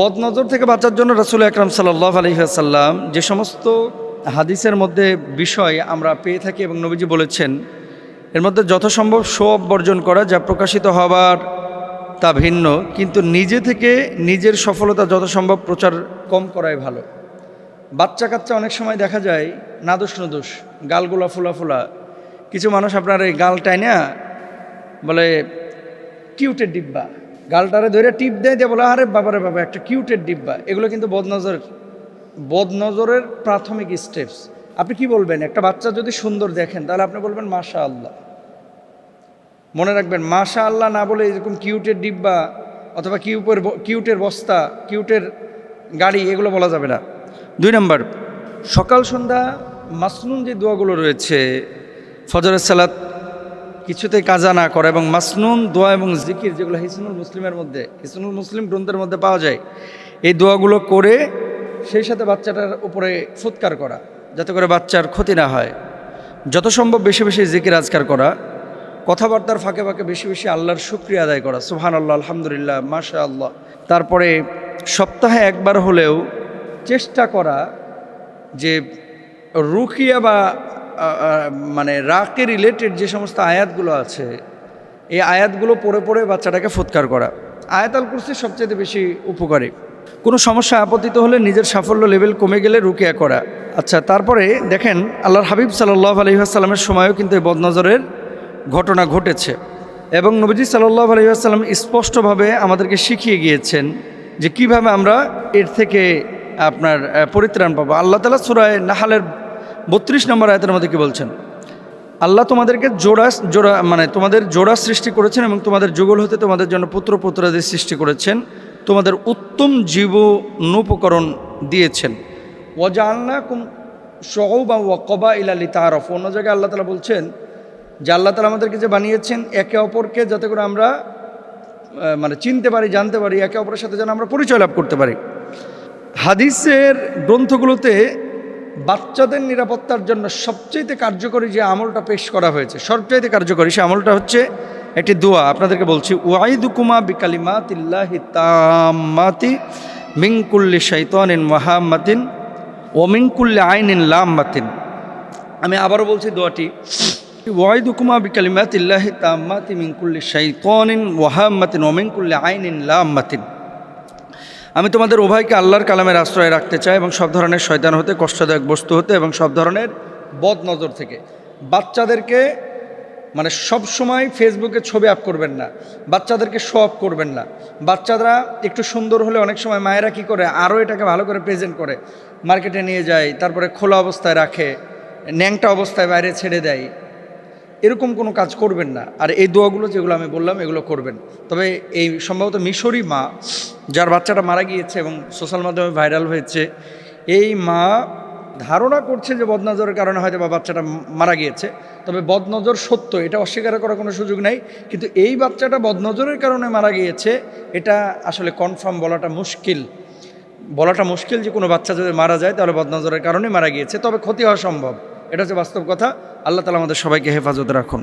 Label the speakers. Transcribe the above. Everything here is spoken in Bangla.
Speaker 1: বদনজর থেকে বাঁচার জন্য রাসূল আকরাম সাল্লাল্লাহু আলাইহি ওয়াসাল্লাম যে সমস্ত হাদিসের মধ্যে বিষয় আমরা পেয়ে থাকি এবং নবীজি বলেছেন, এর মধ্যে যথাসম্ভব শোভ বর্জন করা, যা প্রকাশিত হবার তা ভিন্ন, কিন্তু নিজে থেকে নিজের সফলতা যথাসম্ভব প্রচার কম করাই ভালো। বাচ্চা কাচ্চা অনেক সময় দেখা যায় নাদোষ নদোষ, গালগুলা ফুলা ফুলা। কিছু মানুষ আপনার এই গাল টাইনা বলে কিউটের ডিব্বা, গালটারে ধরে টিপ দেয় দিয়ে বলে আরে বাবারে বাবা একটা কিউটের ডিব্বা। এগুলো কিন্তু বদনজরের প্রাথমিক স্টেপস। আপনি কি বলবেন? একটা বাচ্চা যদি সুন্দর দেখেন তাহলে আপনি বলবেন মাশা আল্লাহ। মনে রাখবেন, মাশা আল্লাহ না বলে এরকম কিউটের ডিব্বা অথবা কিউটের বস্তা, কিউটের গাড়ি, এগুলো বলা যাবে না। 2 নম্বর, সকাল সন্ধ্যা মাসনুন যে দোয়াগুলো রয়েছে, ফজরের সালাত কিছুতেই কাজা না করা, এবং মাসনুন দোয়া এবং জিকির যেগুলো হিসনুল মুসলিম গ্রন্থের মধ্যে পাওয়া যায়, এই দোয়াগুলো করে সেই সাথে বাচ্চাটার উপরে ফুৎকার করা, যাতে করে বাচ্চার ক্ষতি না হয়। যত সম্ভব বেশি বেশি জিকির আজকার করা, কথাবার্তার ফাঁকে ফাঁকে বেশি বেশি আল্লাহর শুকরিয়া আদায় করা, সুবহানাল্লাহ, আলহামদুলিল্লাহ, মাশা আল্লাহ। তারপরে সপ্তাহে একবার হলেও চেষ্টা করা যে রুকিয়া বা মানে রাকে রিলেটেড যে সমস্ত আয়াতগুলো আছে, এই আয়াতগুলো পড়ে পড়ে বাচ্চাটাকে ফুৎকার করা। আয়াতুল কুরসি সবচেয়ে বেশি উপকারী। কোনো সমস্যা আপত্তিত হলে নিজের সাফল্য লেভেল কমে গেলে রুকিয়া করা। আচ্ছা, তারপরে দেখেন আল্লাহর হাবিব সাল্লাল্লাহু আলাইহি ওয়াসাল্লামের সময়ও কিন্তু এই বদনজরের ঘটনা ঘটেছে, এবং নবীজি সাল্লাল্লাহু আলাইহি ওয়াসাল্লাম স্পষ্টভাবে আমাদেরকে শিখিয়ে গিয়েছেন যে কিভাবে আমরা এর থেকে আপনার পরিত্রাণ পাবো। আল্লাহ তাআলা সূরা নাহলের 32 নম্বর আয়াতের মধ্যে কি বলছেন? আল্লাহ তোমাদেরকে তোমাদের জোড়া সৃষ্টি করেছেন এবং তোমাদের যুগল হতে তোমাদের জন্য পুত্র পুত্রাদি সৃষ্টি করেছেন, তোমাদের উত্তম জীবনোপকরণ দিয়েছেন। ওয়াজআলনাকুম শুউবান ওয়া কবাইলা লিতাআরাফু। অন্য জায়গায় আল্লাহ তাআলা বলছেন যে আল্লাহ তাআলা আমাদেরকে যে বানিয়েছেন একে অপরকে যাতে করে আমরা চিনতে পারি, জানতে পারি, একে অপরের সাথে যেন আমরা পরিচয় লাভ করতে পারি। হাদিসের গ্রন্থগুলোতে বাচ্চাদের নিরাপত্তার জন্য সবচেয়ে কার্যকরী যে আমলটা পেশ করা হয়েছে, সবচেয়ে কার্যকরী সে আমলটা হচ্ছে একটি দোয়া। আপনাদেরকে বলছি, ওয়াইদুকুমা বিকালিমাতিল্লাহি তাম্মাতি মিন কুল্লি শাইতানিন ওয়া হাম্মাতিন ওয়া মিন কুল্লি আইনিন লাম্মাতিন। আমি আবারও বলছি দোয়াটি, ওয়াইদুকুমা বিকালিমাতিল্লাহি তাম্মাতি মিন কুল্লি শাইতানিন ওয়া হাম্মাতিন ওয়া মিন কুল্লি আইনিন লাম্মাতিন। আমি তোমাদের উভয়কে আল্লাহর কালামের আশ্রয় রাখতে চাই এবং সব ধরনের শয়তান হতে, কষ্টদায়ক বস্তু হতে এবং সব ধরনের বদ নজর থেকে। বাচ্চাদেরকে সব সময় ফেসবুকে ছবি আপ করবেন না, বাচ্চাদেরকে শো আপ করবেন না। বাচ্চারা একটু সুন্দর হলে অনেক সময় মায়েরা কি করে, আরও এটাকে ভালো করে প্রেজেন্ট করে মার্কেটে নিয়ে যায়, তারপরে খোলা অবস্থায় রাখে, ন্যাংটা অবস্থায় বাইরে ছেড়ে দেয়। এরকম কোনো কাজ করবেন না। আর এই দোয়াগুলো যেগুলো আমি বললাম এগুলো করবেন। তবে এই সম্ভবত মিশরি মা যার বাচ্চাটা মারা গিয়েছে এবং সোশ্যাল মাধ্যমে ভাইরাল হয়েছে, এই মা ধারণা করছে যে বদনজরের কারণে হয়তো বা বাচ্চাটা মারা গিয়েছে। তবে বদনজর সত্য, এটা অস্বীকার করার কোনো সুযোগ নেই, কিন্তু এই বাচ্চাটা বদনজরের কারণে মারা গিয়েছে এটা আসলে কনফার্ম বলাটা মুশকিল যে কোনো বাচ্চা যদি মারা যায় তাহলে বদনজরের কারণে মারা গিয়েছে। তবে ক্ষতি হওয়া সম্ভব, এটা হচ্ছে বাস্তব কথা। আল্লাহ তাআলা আমাদের সবাইকে হেফাজতে রাখুন।